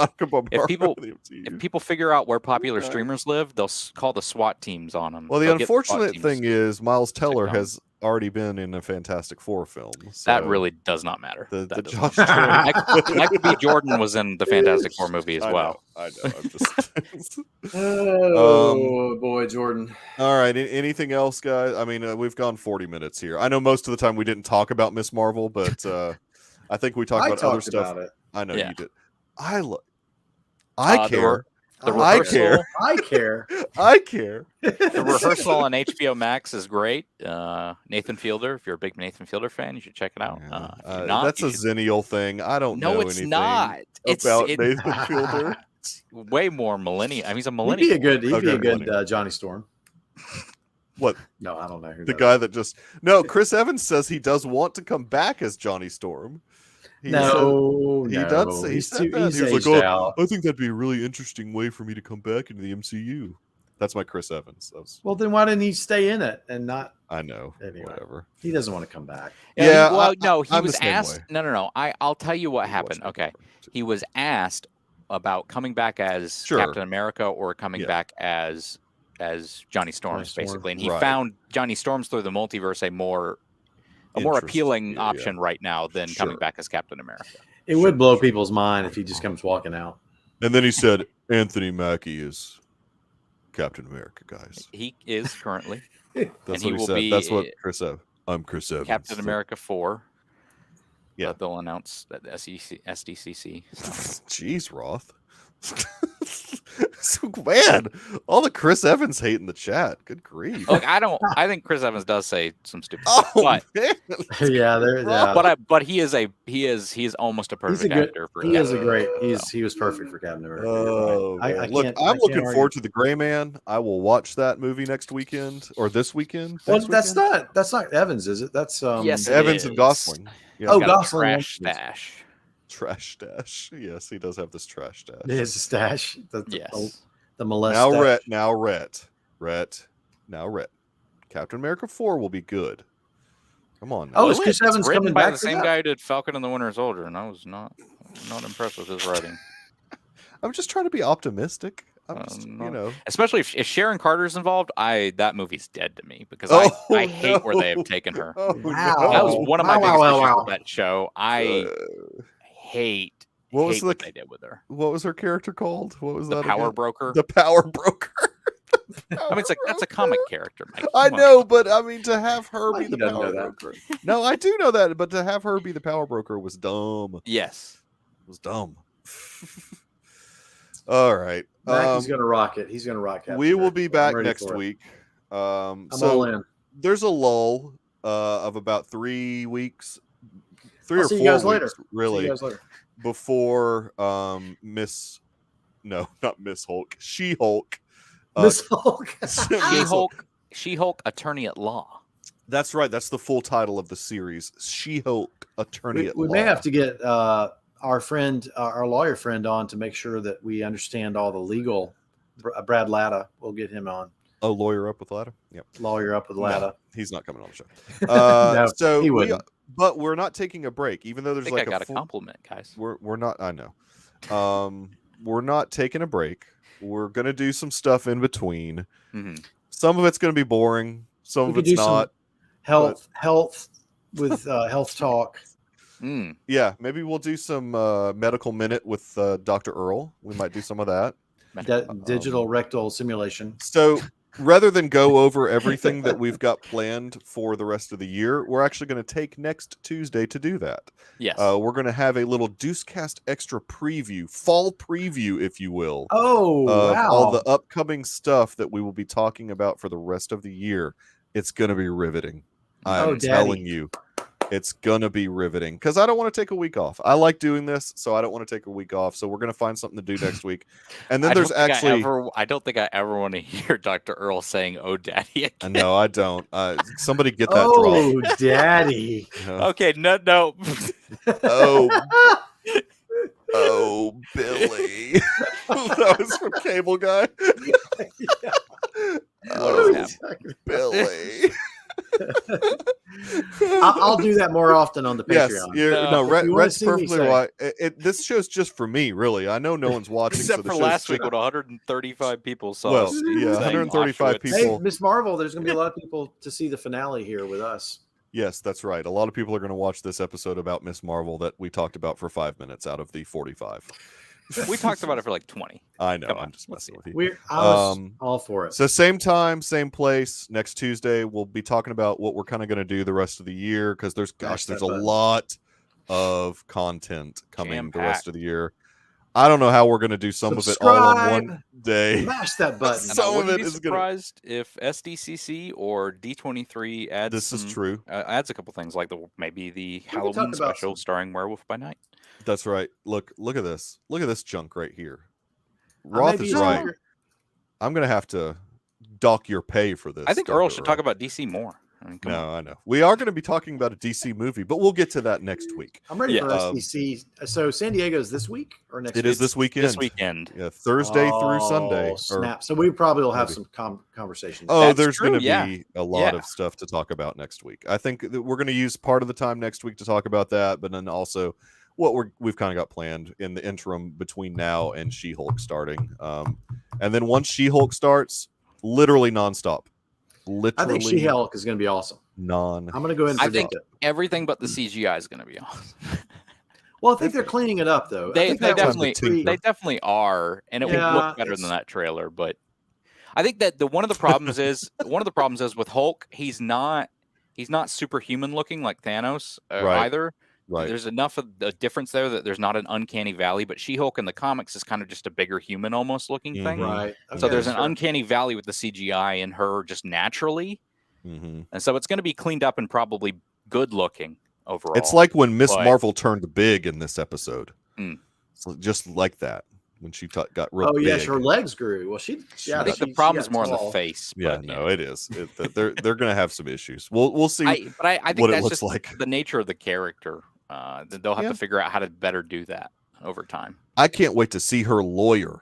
If people figure out where popular streamers live, they'll call the SWAT teams on them.
Well, the unfortunate thing is Miles Teller has already been in a Fantastic Four film. So
that really does not matter.
The Josh
Michael B. Jordan was in the Fantastic Four movie as well.
I know. I'm just.
Boy, Jordan.
All right. Anything else, guys? I mean, we've gone 40 minutes here. I know most of the time we didn't talk about Miss Marvel, but I think we talked about other stuff. I know you did. I care. I care.
The rehearsal on HBO Max is great. Nathan Fielder, if you're a big Nathan Fielder fan, you should check it out.
That's a Zennial thing. I don't know anything
not.
About Nathan Fielder.
Way more millennial. I mean, he's a millennial.
He'd be a good Johnny Storm.
What?
No, I don't know who
the guy that just. No, Chris Evans says he does want to come back as Johnny Storm.
He does.
He was like, "Oh, I think that'd be a really interesting way for me to come back into the MCU." That's my Chris Evans.
Well, then why didn't he stay in it and not?
I know. Anyway. Whatever.
He doesn't want to come back.
Yeah.
He was asked. No. I'll tell you what happened. Okay, he was asked about coming back as Captain America or coming back as Johnny Storms, basically, and he found Johnny Storms through the multiverse a more appealing option right now than coming back as Captain America.
It would blow people's mind if he just comes walking out.
And then he said, Anthony Mackie is Captain America, guys.
He is currently.
That's what he said. That's what Chris Evans. I'm Chris Evans.
Captain America 4. Yeah. They'll announce that SDCC. So.
Jeez, Roth. So, man, all the Chris Evans hate in the chat. Good grief.
Look, I think Chris Evans does say some stupid stuff. But, but he is almost a perfect actor for
he was perfect for Captain America.
Look, I'm looking forward to The Gray Man. I will watch that movie next weekend or this weekend.
Well, that's not Evans, is it? That's
Evans and Gosling.
Yeah. Oh, Gosling.
Trash stash. Yes, he does have this trash stash.
It is a stash. The molest.
Now Rhett. Captain America 4 will be good. Come on. Now.
Oh, is Chris Evans coming
by
back?
The same guy who did Falcon and the Winter Soldier, and I was not impressed with his writing.
I'm just trying to be optimistic.
Especially if Sharon Carter's involved, that movie's dead to me because I hate where they have taken her.
Wow.
That was one of my biggest issues with that show. I hate what they did with her.
What was her character called? What was that?
Power Broker.
The Power Broker.
I mean, that's a comic character, Mike.
I know, but I mean, to have her be the Power Broker. No, I do know that, but to have her be the Power Broker was dumb.
Yes,
it was dumb. All right,
Mackie's gonna rock it. He's gonna rock it.
We will be back next week.
I'm all in.
There's a lull of about 3 weeks, 3 or 4 weeks, really, before Miss No, not Miss Hulk. She-Hulk.
Miss Hulk.
She-Hulk Attorney at Law.
That's right. That's the full title of the series. She-Hulk Attorney at Law.
We may have to get our friend, our lawyer friend, on to make sure that we understand all the legal. Brad Latta, we'll get him on.
Oh, Lawyer Up with Latta? Yep.
Lawyer Up with Latta.
No, he's not coming on the show.
No,
so
he wouldn't.
but we're not taking a break, even though there's
I got a compliment, guys.
We're not. I know. We're not taking a break. We're gonna do some stuff in between.
Mm-hmm.
Some of it's gonna be boring. Some of it's not.
Health with health talk.
Yeah, maybe we'll do some medical minute with Dr. Earl. We might do some of that.
Digital rectal simulation.
So rather than go over everything that we've got planned for the rest of the year, we're actually going to take next Tuesday to do that.
Yes.
We're going to have a little Deucecast Extra preview, fall preview, if you will.
Oh, wow.
All the upcoming stuff that we will be talking about for the rest of the year. It's going to be riveting. I'm telling you. It's going to be riveting because I don't want to take a week off. I like doing this, so I don't want to take a week off. So we're going to find something to do next week. And then I
don't think I ever want to hear Dr. Earl saying, "Oh, Daddy." Again.
No, I don't. Somebody get that drop.
Oh, Daddy.
Okay, no.
Oh, Billy. That was from Cable Guy.
Yeah.
Oh, Billy.
I'll do that more often on the Patreon.
Yes, Red's perfectly right. This show's just for me, really. I know no one's watching.
Except for last week when 135 people saw us.
Yeah, 135 people.
Hey, Miss Marvel, there's going to be a lot of people to see the finale here with us.
Yes, that's right. A lot of people are going to watch this episode about Miss Marvel that we talked about for 5 minutes out of the 45.
We talked about it for like 20.
I know. I'm just messing with you.
I was all for it.
So same time, same place. Next Tuesday, we'll be talking about what we're kind of going to do the rest of the year because there's a lot of content coming the rest of the year. I don't know how we're going to do some of it all on one day.
Smash that button.
Some of it is surprised if SDCC or D23 adds.
This is true.
Adds a couple things like maybe the Halloween special starring Werewolf by Night.
That's right. Look at this. Look at this junk right here. Roth is right. I'm gonna have to dock your pay for this.
I think Earl should talk about DC more.
I know. We are going to be talking about a DC movie, but we'll get to that next week.
I'm ready for SDC. So San Diego's this week or next week?
It is this weekend.
This weekend.
Yeah, Thursday through Sunday.
Snap. So we probably will have some conversations.
Oh, there's going to be a lot of stuff to talk about next week. I think that we're going to use part of the time next week to talk about that, but then also what we've kind of got planned in the interim between now and She-Hulk starting. And then once She-Hulk starts, literally nonstop.
I think She-Hulk is going to be awesome.
I'm
going to go ahead and predict it.
Everything but the CGI is going to be awesome.
Well, I think they're cleaning it up, though.
They definitely are, and it will look better than that trailer. But I think that one of the problems is with Hulk, he's not superhuman looking like Thanos either.
Right.
There's enough of a difference there that there's not an uncanny valley, but She-Hulk in the comics is kind of just a bigger human almost looking thing.
Right.
So there's an uncanny valley with the CGI in her just naturally. And so it's going to be cleaned up and probably good looking overall.
It's like when Miss Marvel turned big in this episode. So just like that. When she got real big.
Oh, yes, her legs grew. Well,
I think the problem is more on the face.
Yeah, no, it is. They're going to have some issues. We'll see
I think
what
that's
it looks
just
like.
The nature of the character. They'll have to figure out how to better do that over time.
I can't wait to see her lawyer.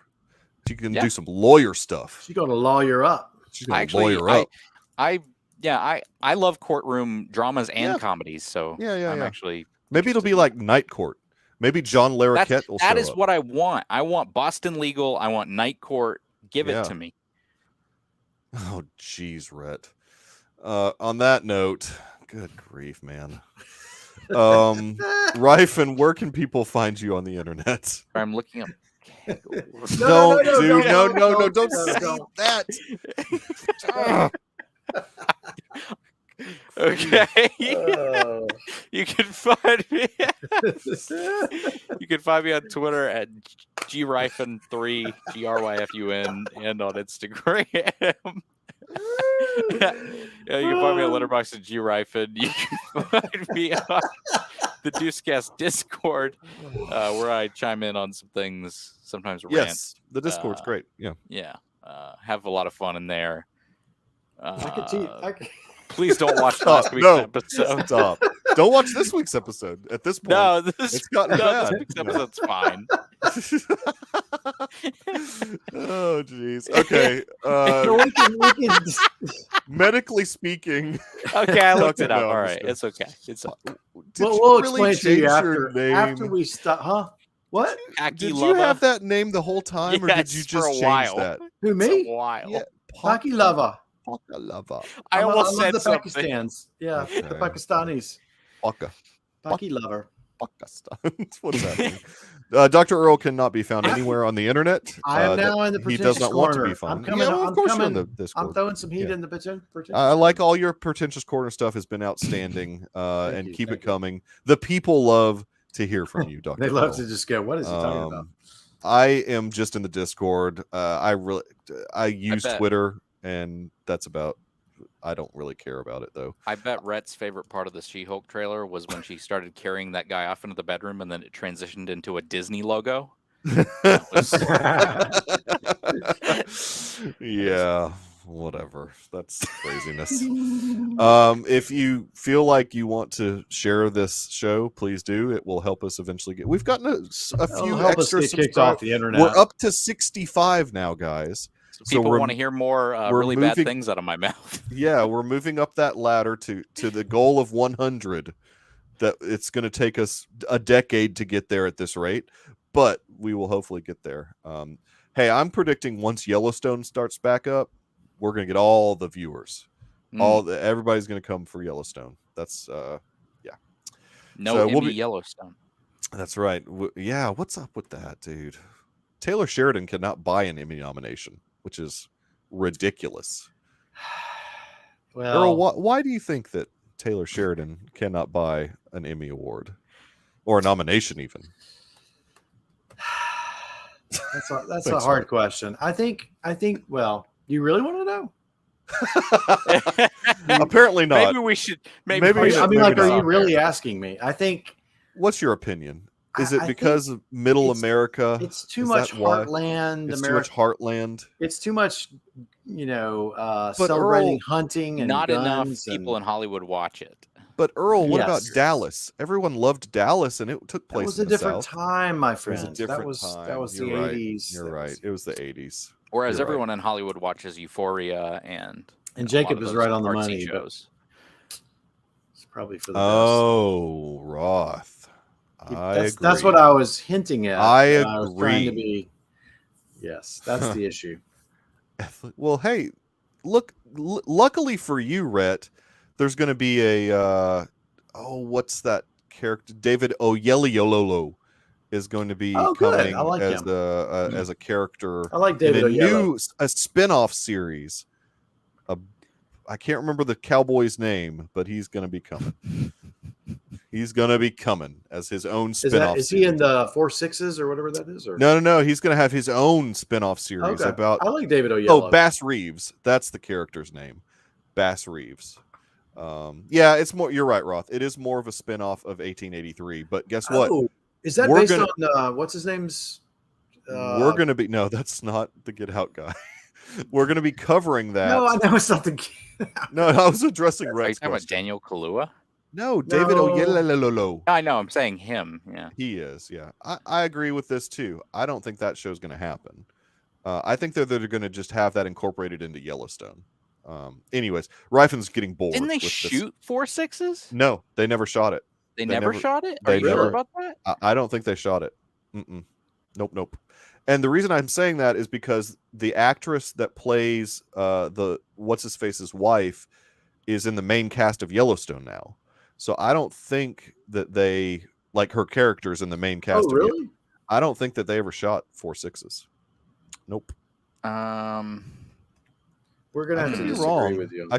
She can do some lawyer stuff.
She's going to lawyer up.
She's going to lawyer up.
I love courtroom dramas and comedies. So I'm actually
maybe it'll be like Night Court. Maybe John Larroquette will show up.
That is what I want. I want Boston Legal. I want Night Court. Give it to me.
Oh, geez, Rhett. On that note, good grief, man. Ryfin, where can people find you on the internet?
I'm looking up.
No, don't say that.
Okay. You can find me. You can find me on Twitter at gryfun3 GRYFUN and on Instagram. You can find me on Letterboxd at gryfun. You can find me on the Deucecast Discord, where I chime in on some things, sometimes rant.
Yes, the Discord's great. Yeah.
Yeah. Have a lot of fun in there.
Please
don't watch last week's episode.
Stop. Don't watch this week's episode. At this point, it's gotten bad.
This week's episode's fine.
Oh, jeez. Okay. Medically speaking.
Okay, I looked it up. All right, it's okay. It's okay.
We'll explain to you after we stop. Huh? What?
Did you have that name the whole time, or did you just change that?
Who, me?
A while.
Yeah,
Paki Lava.
I almost said
the
something.
Pakistans. Yeah, okay. The Pakistanis. Paki Lover.
Pakistan. What's happening? Dr. Earl cannot be found anywhere on the internet.
I am now in the
he does not want to be found.
I'm coming.
Yeah, well, of course you're in the Discord.
I'm throwing some heat in the pretentious.
I like all your pretentious corner stuff has been outstanding, and keep it coming. The people love to hear from you, Dr.
They
Earl.
love to just go, what is he talking about?
I am just in the Discord. I use Twitter, and that's about. I don't really care about it, though.
I bet Rhett's favorite part of the She-Hulk trailer was when she started carrying that guy off into the bedroom, and then it transitioned into a Disney logo.
Yeah, whatever. That's craziness. If you feel like you want to share this show, please do. It will help us eventually get. We've gotten a few extra
kicked off the internet.
We're up to 65 now, guys.
So people want to hear more really bad things out of my mouth.
Yeah, we're moving up that ladder to the goal of 100. That it's going to take us a decade to get there at this rate, but we will hopefully get there. Hey, I'm predicting once Yellowstone starts back up, we're going to get all the viewers. Everybody's going to come for Yellowstone. That's yeah.
No Emmy Yellowstone.
That's right. Yeah, what's up with that, dude? Taylor Sheridan cannot buy an Emmy nomination, which is ridiculous.
Well,
Earl, why do you think that Taylor Sheridan cannot buy an Emmy award or a nomination even?
That's a hard question. I think well, you really want to know?
Apparently not.
Maybe we should
are you really asking me? I think.
What's your opinion? Is it because of Middle America?
It's too much heartland.
It's too much heartland.
It's too much, celebrating hunting and
not enough
guns
people in Hollywood watch it.
But Earl, what about Dallas? Everyone loved Dallas, and it took place.
It was a different time, my friend. That was the 80s.
You're right. It was the 80s.
Whereas everyone in Hollywood watches Euphoria and
Jacob is right on the money. Shows. It's probably for the best.
Oh, Roth.
That's what I was hinting at.
I agree.
I was trying to be. Yes, that's the issue.
Well, hey, luckily for you, Rhett, there's going to be a what's that character? David Oyelowo is going to be coming as a character.
I like David
in a spin-off series. I can't remember the cowboy's name, but he's going to be coming. He's going to be coming as his own spin-off.
Is he in the 4-6s or whatever that is? Or?
No. He's going to have his own spin-off series about.
I like David Oyelowo.
Oh, Bass Reeves. That's the character's name. Bass Reeves. Yeah, it's more. You're right, Roth. It is more of a spin-off of 1883. But guess what?
Is that based on what's his name's?
We're going to be. No, that's not the Get Out guy. We're going to be covering that.
No, I know it's not the.
No, I was addressing Rex.
Are you talking about Daniel Kaluuya?
No, David Oyelowo.
I know. I'm saying him. Yeah,
he is. Yeah, I agree with this too. I don't think that show's going to happen. I think they're going to just have that incorporated into Yellowstone. Anyways, Rifen's getting bored.
Didn't they shoot 4-6s?
No, they never shot it.
They never shot it? Are you sure about that?
I don't think they shot it. Nope. And the reason I'm saying that is because the actress that plays the what's-his-face's wife is in the main cast of Yellowstone now. So I don't think that they like her characters in the main cast.
Oh, really?
I don't think that they ever shot 4-6s. Nope.
We're gonna have to disagree with you.
I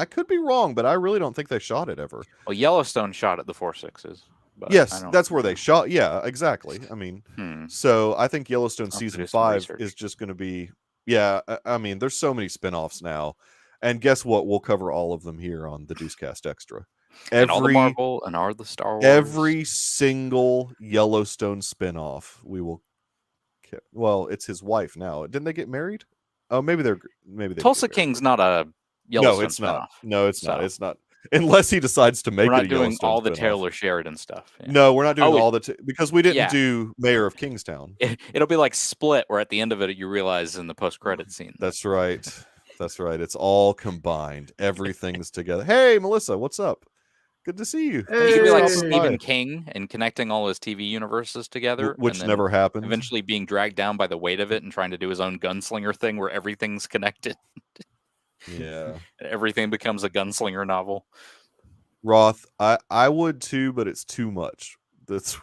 could be wrong, but I really don't think they shot it ever.
Well, Yellowstone shot at the 4-6s.
Yes, that's where they shot. Yeah, exactly. I mean, so I think Yellowstone season 5 is just going to be. Yeah, I mean, there's so many spinoffs now, and guess what? We'll cover all of them here on the Deucecast Extra.
And all the Marvel and all the Star Wars.
Every single Yellowstone spinoff, we will. Well, it's his wife now. Didn't they get married? Oh, maybe they.
Tulsa King's not a Yellowstone
No, it's
spinoff.
not. No, it's not. It's not. Unless he decides to make it a Yellowstone.
We're not doing all the
spinoff.
Taylor Sheridan stuff.
Yeah. No, we're not doing all the because we didn't do Mayor of Kingstown.
It'll be like Split, where at the end of it you realize in the post-credit scene.
That's right. That's right. It's all combined. Everything's together. Hey, Melissa, what's up? Good to see you.
Hey. He could be like Stephen King and connecting all his TV universes together,
which never happened.
Eventually being dragged down by the weight of it and trying to do his own gunslinger thing where everything's connected.
Yeah.
Everything becomes a gunslinger novel.
Roth, I would too, but it's too much.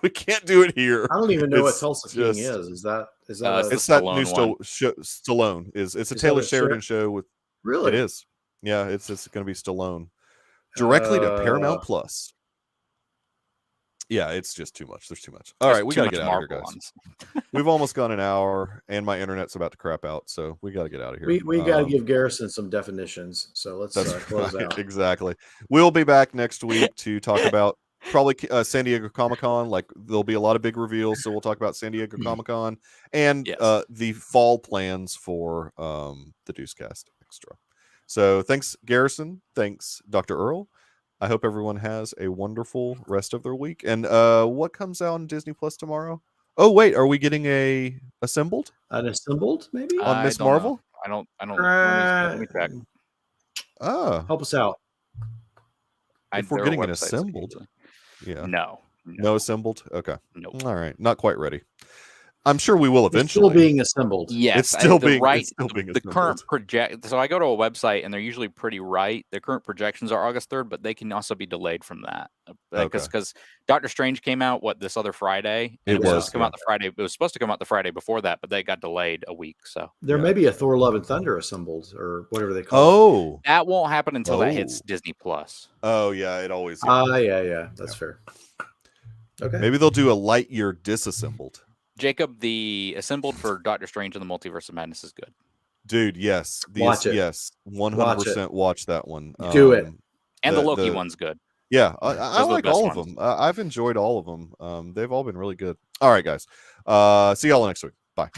We can't do it here.
I don't even know what Tulsa King is. Is that
it's that new Stallone is it's a Taylor Sheridan show with
really
it is. Yeah, it's going to be Stallone directly to Paramount Plus. Yeah, it's just too much. There's too much. All right, we got to get out of here, guys. We've almost gone an hour, and my internet's about to crap out, so we got to get out of here.
We got to give Garrison some definitions, so let's close out.
Exactly. We'll be back next week to talk about probably San Diego Comic-Con. Like, there'll be a lot of big reveals, so we'll talk about San Diego Comic-Con and the fall plans for the Deucecast Extra. So thanks, Garrison. Thanks, Dr. Earl. I hope everyone has a wonderful rest of their week. And what comes out on Disney Plus tomorrow? Oh, wait, are we getting an assembled,
maybe
on Miss Marvel?
Know. I don't. Let me check.
Help us out.
If we're getting an assembled, no assembled. Okay,
nope.
All right, not quite ready. I'm sure we will eventually.
It's still being assembled.
Yes,
it's still being
the current project. So I go to a website and they're usually pretty right. The current projections are August 3rd, but they can also be delayed from that because Doctor Strange came out this other Friday. And it was supposed to come out the Friday. It was supposed to come out the Friday before that, but they got delayed a week. So
there may be a Thor: Love and Thunder assembled or whatever they call it.
That won't happen until that hits Disney Plus.
Oh yeah, it always.
Yeah, that's fair. Okay,
maybe they'll do a Lightyear disassembled.
Jacob, the assembled for Doctor Strange and the Multiverse of Madness is good.
Dude, yes.
Watch it.
Yes, 100% watch that one.
Do it.
And the Loki one's good.
Yeah, I like all of them. I've enjoyed all of them. They've all been really good. All right, guys. See y'all next week. Bye.